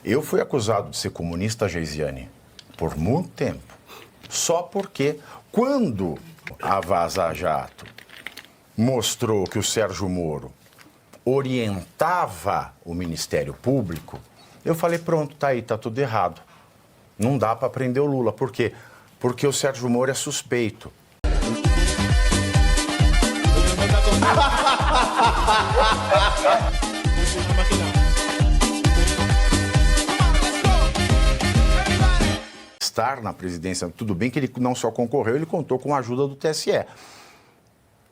Eu fui acusado de ser comunista, Geisiane, por muito tempo. Só porque, quando a Vaza Jato mostrou que o Sérgio Moro orientava o Ministério Público, eu falei, pronto, tá aí, tá tudo errado. Não dá para prender o Lula. Por quê? Porque o Sérgio Moro é suspeito. Estar na presidência, tudo bem que ele não só concorreu, ele contou com a ajuda do TSE.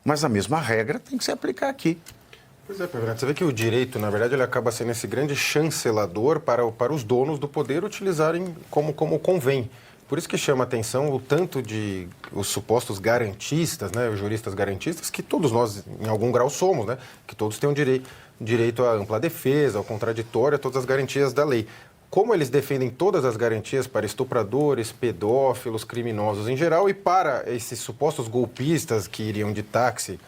Mas a mesma regra tem que se aplicar aqui. Pois é, Pedro, você vê que o direito, na verdade, ele acaba sendo esse grande chancelador para os donos do poder utilizarem como convém. Por isso que chama a atenção o tanto de os supostos garantistas, né, os juristas garantistas, que todos nós, em algum grau, somos, né, que todos têm direito à ampla defesa, ao contraditório, a todas as garantias da lei. Como eles defendem todas as garantias para estupradores, pedófilos, criminosos em geral e para esses supostos golpistas que iriam de táxi,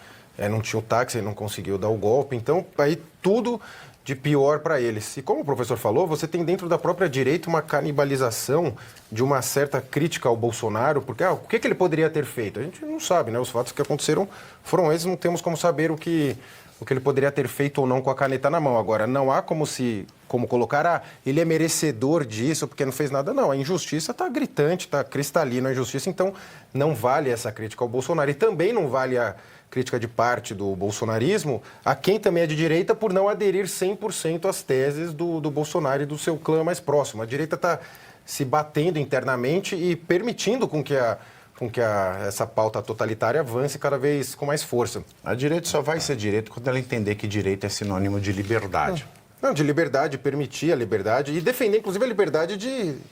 não tinha o táxi, não conseguiu dar o golpe, então aí tudo de pior para eles. E como o professor falou, você tem dentro da própria direita uma canibalização de uma certa crítica ao Bolsonaro, porque o que ele poderia ter feito? A gente não sabe, né? Os fatos que aconteceram foram esses, não temos como saber o que ele poderia ter feito ou não com a caneta na mão. Agora, não há como colocar, ele é merecedor disso porque não fez nada. Não, a injustiça está gritante, está cristalina a injustiça, então não vale essa crítica ao Bolsonaro. E também não vale a crítica de parte do bolsonarismo a quem também é de direita por não aderir 100% às teses do Bolsonaro e do seu clã mais próximo. A direita está se batendo internamente e permitindo com que essa pauta totalitária avance cada vez com mais força. A direita só vai ser direita quando ela entender que direito é sinônimo de liberdade. Não, de liberdade, permitir a liberdade e defender, inclusive, a liberdade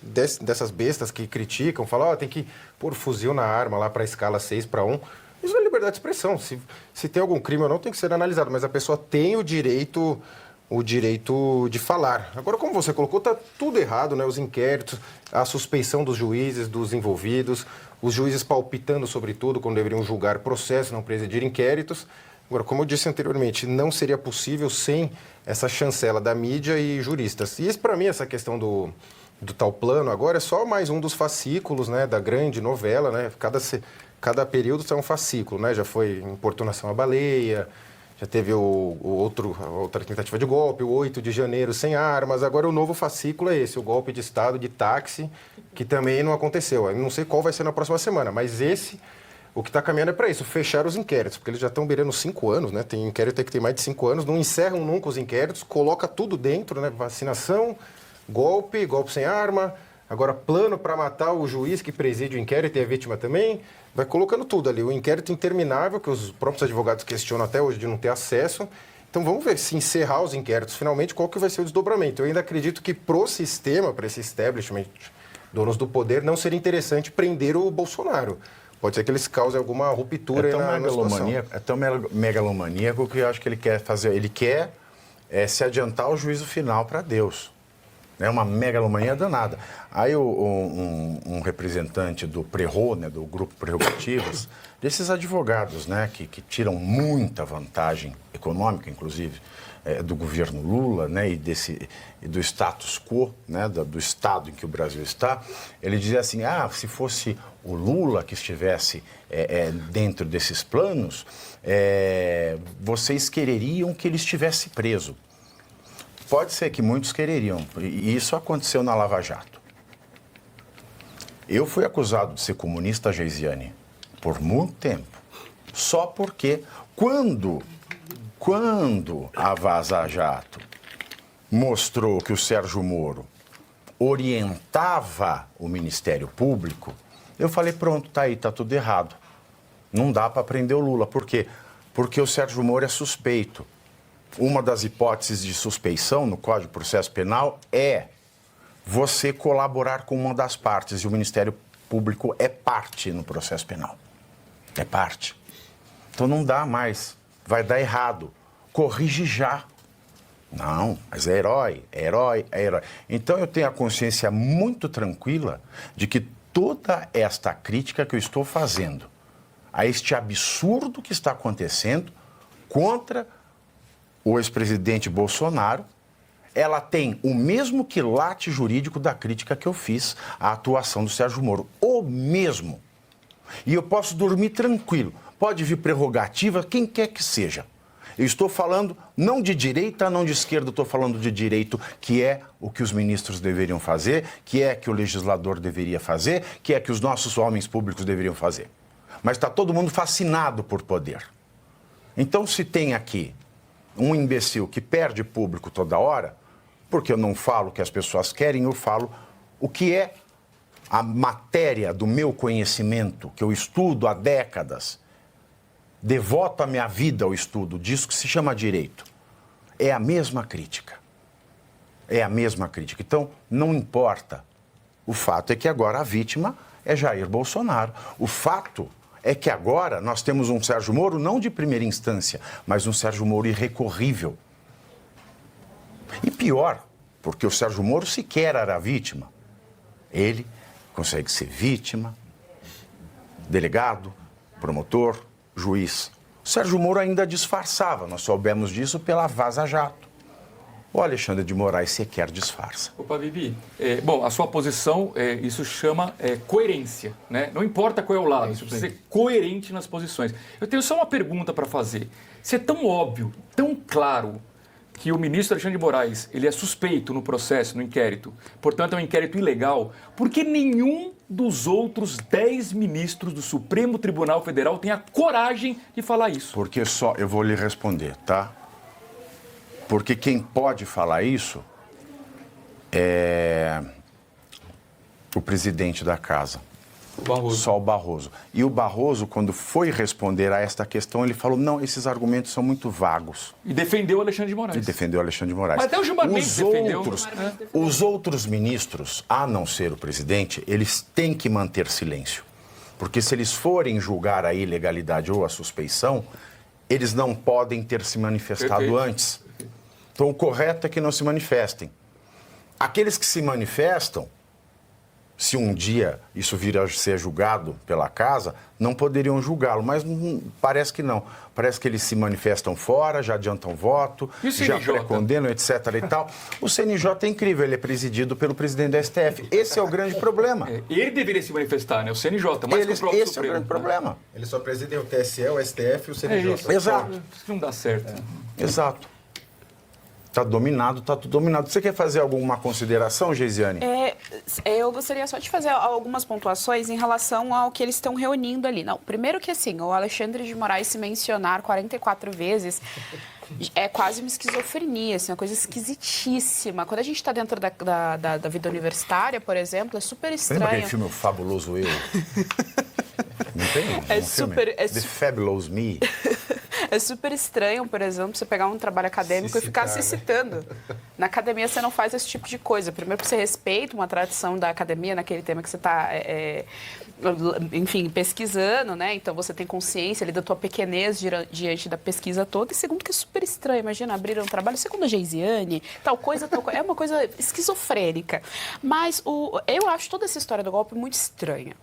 dessas bestas que criticam, falam, tem que pôr fuzil na arma lá para a escala 6:1. Isso é liberdade de expressão. Se tem algum crime ou não, tem que ser analisado, mas a pessoa tem o direito de falar. Agora, como você colocou, está tudo errado, né? Os inquéritos, a suspeição dos juízes, dos envolvidos, os juízes palpitando sobre tudo quando deveriam julgar processos, não presidir inquéritos. Agora, como eu disse anteriormente, não seria possível sem essa chancela da mídia e juristas. E, para mim, essa questão do tal plano agora é só mais um dos fascículos, né, da grande novela, né? Cada período é um fascículo, né? Já foi importunação à baleia, já teve a outra tentativa de golpe, o 8 de janeiro sem armas. Agora o novo fascículo é esse, o golpe de Estado de táxi, que também não aconteceu. Eu não sei qual vai ser na próxima semana, mas o que está caminhando é para isso, fechar os inquéritos, porque eles já estão beirando 5 anos, né? Tem inquérito aí que tem mais de 5 anos, não encerram nunca os inquéritos, coloca tudo dentro, né? Vacinação, golpe sem arma, agora plano para matar o juiz que preside o inquérito e a vítima também. Vai colocando tudo ali, o inquérito interminável, que os próprios advogados questionam até hoje de não ter acesso. Então vamos ver se encerrar os inquéritos, finalmente, qual que vai ser o desdobramento. Eu ainda acredito que pro sistema, para esse establishment, donos do poder, não seria interessante prender o Bolsonaro. Pode ser que eles causem alguma ruptura na situação. É tão megalomaníaco que eu acho que ele quer fazer. Ele quer se adiantar o juízo final para Deus. É uma megalomania danada. Aí um representante do Prerro, né, do Grupo Prerrogativas, desses advogados, né, que tiram muita vantagem econômica, inclusive, do governo Lula, né, e do status quo, né, do estado em que o Brasil está, ele dizia assim, se fosse o Lula que estivesse dentro desses planos, vocês quereriam que ele estivesse preso. Pode ser que muitos quereriam, e isso aconteceu na Lava Jato. Eu fui acusado de ser comunista, Geisiane, por muito tempo, só porque quando a Vaza Jato mostrou que o Sérgio Moro orientava o Ministério Público, eu falei, pronto, tá aí, tá tudo errado. Não dá para prender o Lula. Por quê? Porque o Sérgio Moro é suspeito. Uma das hipóteses de suspeição no Código de Processo Penal é você colaborar com uma das partes, e o Ministério Público é parte no processo penal. É parte. Então não dá mais. Vai dar errado. Corrige já. Não, mas é herói. Então eu tenho a consciência muito tranquila de que toda esta crítica que eu estou fazendo a este absurdo que está acontecendo contra o ex-presidente Bolsonaro ela tem o mesmo quilate jurídico da crítica que eu fiz à atuação do Sérgio Moro. O mesmo. E eu posso dormir tranquilo. Pode vir prerrogativa, quem quer que seja. Eu estou falando não de direita, não de esquerda, estou falando de direito, que é o que os ministros deveriam fazer, que é que o legislador deveria fazer, que é que os nossos homens públicos deveriam fazer. Mas está todo mundo fascinado por poder. Então, se tem aqui um imbecil que perde público toda hora, porque eu não falo o que as pessoas querem, eu falo o que é a matéria do meu conhecimento, que eu estudo há décadas, devoto a minha vida ao estudo disso que se chama direito. É a mesma crítica. É a mesma crítica. Então, não importa. O fato é que agora a vítima é Jair Bolsonaro. O fato é que agora nós temos um Sérgio Moro não de primeira instância, mas um Sérgio Moro irrecorrível. E pior, porque o Sérgio Moro sequer era vítima. Ele consegue ser vítima, delegado, promotor, juiz. O Sérgio Moro ainda disfarçava, nós soubemos disso pela Vaza Jato. O Alexandre de Moraes sequer disfarça. Opa, Bibi. Bom, a sua posição, isso chama coerência, né? Não importa qual é o lado, você precisa ser coerente nas posições. Eu tenho só uma pergunta para fazer. Se é tão óbvio, tão claro, que o ministro Alexandre de Moraes ele é suspeito no processo, no inquérito, portanto é um inquérito ilegal, por que nenhum dos outros 10 ministros do Supremo Tribunal Federal tem a coragem de falar isso? Porque só, eu vou lhe responder, tá? Porque quem pode falar isso é o presidente da casa. O Barroso. Só o Barroso. E o Barroso, quando foi responder a esta questão, ele falou, não, esses argumentos são muito vagos. E defendeu o Alexandre de Moraes. E defendeu o Alexandre de Moraes. Mas até o Gilmar Mendes defendeu. Os outros ministros, a não ser o presidente, eles têm que manter silêncio. Porque se eles forem julgar a ilegalidade ou a suspeição, eles não podem ter se manifestado Perfeito. antes. Então, o correto é que não se manifestem. Aqueles que se manifestam, se um dia isso vir a ser julgado pela casa, não poderiam julgá-lo, mas parece que não. Parece que eles se manifestam fora, já adiantam voto, já pré-condenam, etc. e tal. O CNJ é incrível, ele é presidido pelo presidente da STF. Esse é o grande problema. Ele deveria se manifestar, né? O CNJ, mais que o próprio esse Supremo. É o grande problema. Eles só presidem o TSE, o STF e o CNJ. Isso. Exato. Isso não dá certo. Exato. Está dominado, está tudo dominado. Você quer fazer alguma consideração, Geisiane? Eu gostaria só de fazer algumas pontuações em relação ao que eles estão reunindo ali. Não, primeiro que assim, o Alexandre de Moraes se mencionar 44 vezes é quase uma esquizofrenia, assim, uma coisa esquisitíssima. Quando a gente está dentro da vida universitária, por exemplo, é super estranho. Lembra aquele filme O Fabuloso Eu? Não tem? The Fabulous Me. É super estranho, por exemplo, você pegar um trabalho acadêmico e ficar se citando. Na academia você não faz esse tipo de coisa. Primeiro porque você respeita uma tradição da academia naquele tema que você está, enfim, pesquisando, né? Então você tem consciência ali da tua pequenez diante da pesquisa toda. E segundo que é super estranho. Imagina abrir um trabalho, segundo a Geisiane, tal coisa. É uma coisa esquizofrênica. Mas eu acho toda essa história do golpe muito estranha.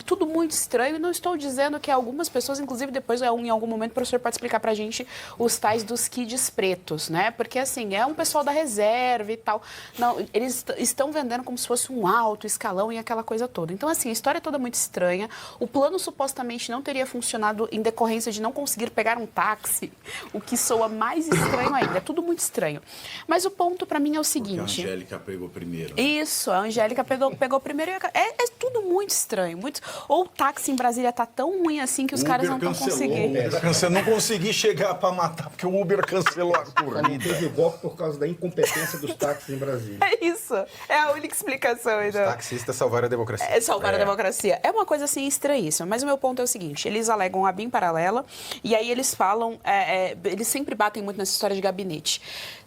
Tudo muito estranho, e não estou dizendo que algumas pessoas, inclusive depois em algum momento o professor pode explicar pra gente os tais dos kids pretos, né? Porque assim, é um pessoal da reserva e tal. Não, eles estão vendendo como se fosse um alto escalão e aquela coisa toda. Então assim, a história é toda muito estranha. O plano supostamente não teria funcionado em decorrência de não conseguir pegar um táxi, o que soa mais estranho ainda. É tudo muito estranho. Mas o ponto pra mim é o seguinte... Porque a Angélica pegou primeiro. Isso, a Angélica pegou primeiro. É tudo muito estranho. Ou o táxi em Brasília tá tão ruim assim que os caras não estão conseguindo. Eu não consegui chegar para matar, porque o Uber cancelou a corrida. Não teve golpe por causa da incompetência dos táxis em Brasília. É isso. É a única explicação. Os taxistas salvaram a democracia. Salvar a democracia. É uma coisa assim estranhíssima. Mas o meu ponto é o seguinte: eles alegam a BIM paralela e aí eles falam, eles sempre batem muito nessa história de gabinete.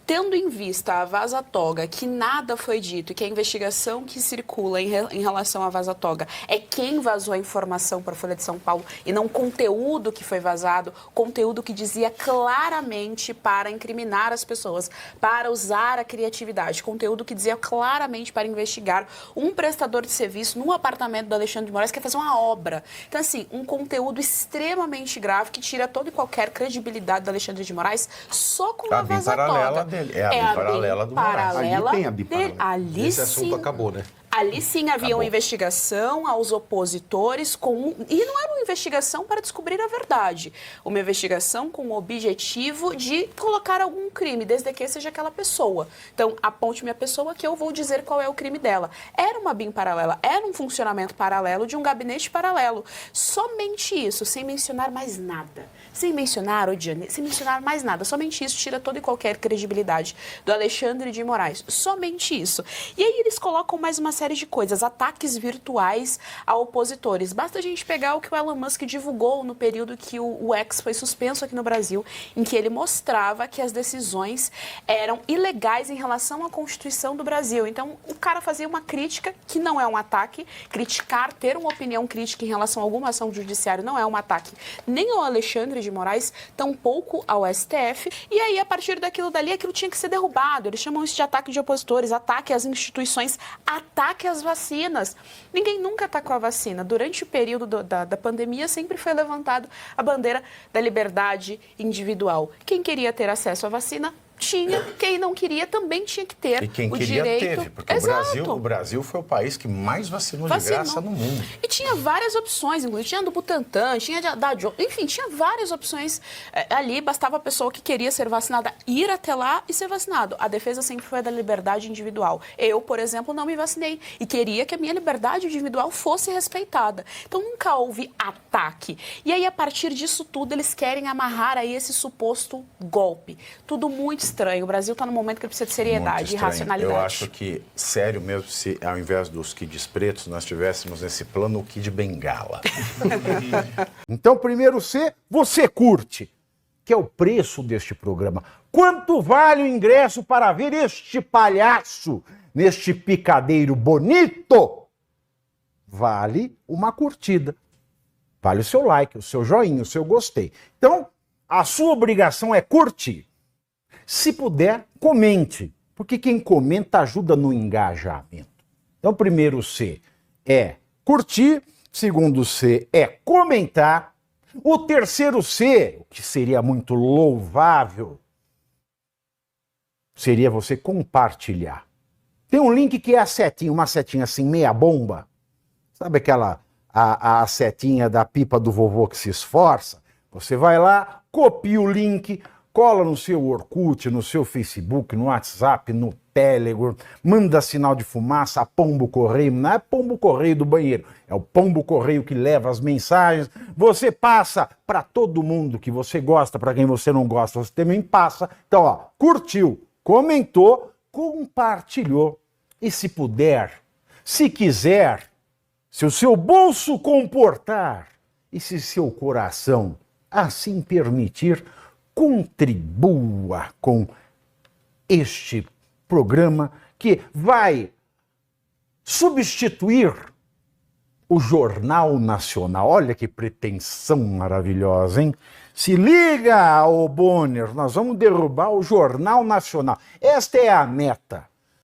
Tendo em vista a Vaza Toga, que nada foi dito e que a investigação que circula em relação à Vaza Toga é quem vazou a informação para a Folha de São Paulo e não conteúdo que foi vazado, conteúdo que dizia claramente para incriminar as pessoas, para usar a criatividade, conteúdo que dizia claramente para investigar um prestador de serviço num apartamento do Alexandre de Moraes que quer fazer uma obra. Então, assim, um conteúdo extremamente grave que tira toda e qualquer credibilidade do Alexandre de Moraes só com a Vaza Toga. dele. É a BIM paralela do Moraes. paralela Ali tem a BIM dele. paralela. Ali Esse assunto sim. acabou, né? Ali sim havia Acabou. uma investigação aos opositores e não era uma investigação para descobrir a verdade. Uma investigação com o objetivo de colocar algum crime, desde que seja aquela pessoa. Então, aponte-me a pessoa que eu vou dizer qual é o crime dela. Era uma BIM paralela, era um funcionamento paralelo de um gabinete paralelo. Somente isso, sem mencionar mais nada. Sem mencionar Odiane, sem mencionar mais nada. Somente isso tira toda e qualquer credibilidade do Alexandre de Moraes. Somente isso. E aí eles colocam mais uma série de coisas, ataques virtuais a opositores. Basta a gente pegar o que o Elon Musk divulgou no período que o X foi suspenso aqui no Brasil, em que ele mostrava que as decisões eram ilegais em relação à Constituição do Brasil. Então, o cara fazia uma crítica, que não é um ataque. Criticar, ter uma opinião crítica em relação a alguma ação do judiciário não é um ataque nem ao Alexandre de Moraes, tampouco ao STF. E aí, a partir daquilo dali, aquilo tinha que ser derrubado. Eles chamam isso de ataque de opositores, ataque às instituições, ataque às vacinas. Ninguém nunca atacou a vacina. Durante o período da pandemia, sempre foi levantado a bandeira da liberdade individual. Quem queria ter acesso à vacina tinha, quem não queria também tinha que ter E quem o queria direito. teve, porque Exato. o Brasil foi o país que mais vacinou de graça no mundo. E tinha várias opções, inclusive tinha do Butantan, tinha da enfim, tinha várias opções ali, bastava a pessoa que queria ser vacinada ir até lá e ser vacinado. A defesa sempre foi a da liberdade individual. Eu, por exemplo, não me vacinei e queria que a minha liberdade individual fosse respeitada. Então nunca houve ataque. E aí, a partir disso tudo, eles querem amarrar aí esse suposto golpe. Tudo muito estranho. O Brasil está num momento que precisa de seriedade Muito e estranho. racionalidade. Eu acho que, sério mesmo, se ao invés dos kids pretos, nós tivéssemos nesse plano o kid bengala. Então, primeiro C, você curte, que é o preço deste programa. Quanto vale o ingresso para ver este palhaço neste picadeiro bonito? Vale uma curtida. Vale o seu like, o seu joinha, o seu gostei. Então, a sua obrigação é curtir. Se puder, comente, porque quem comenta ajuda no engajamento. Então, primeiro C é curtir, segundo C é comentar, o terceiro C, o que seria muito louvável, seria você compartilhar. Tem um link que é a setinha, uma setinha assim, meia bomba. Sabe aquela, a setinha da pipa do vovô que se esforça? Você vai lá, copia o link, cola no seu Orkut, no seu Facebook, no WhatsApp, no Telegram, manda sinal de fumaça, pombo correio, não é pombo correio do banheiro, é o pombo correio que leva as mensagens, você passa para todo mundo que você gosta, para quem você não gosta, você também passa. Então, ó, curtiu, comentou, compartilhou e se puder, se quiser, se o seu bolso comportar e se seu coração assim permitir, contribua com este programa que vai substituir o Jornal Nacional. Olha que pretensão maravilhosa, hein? Se liga, ô Bonner, nós vamos derrubar o Jornal Nacional. Esta é a meta.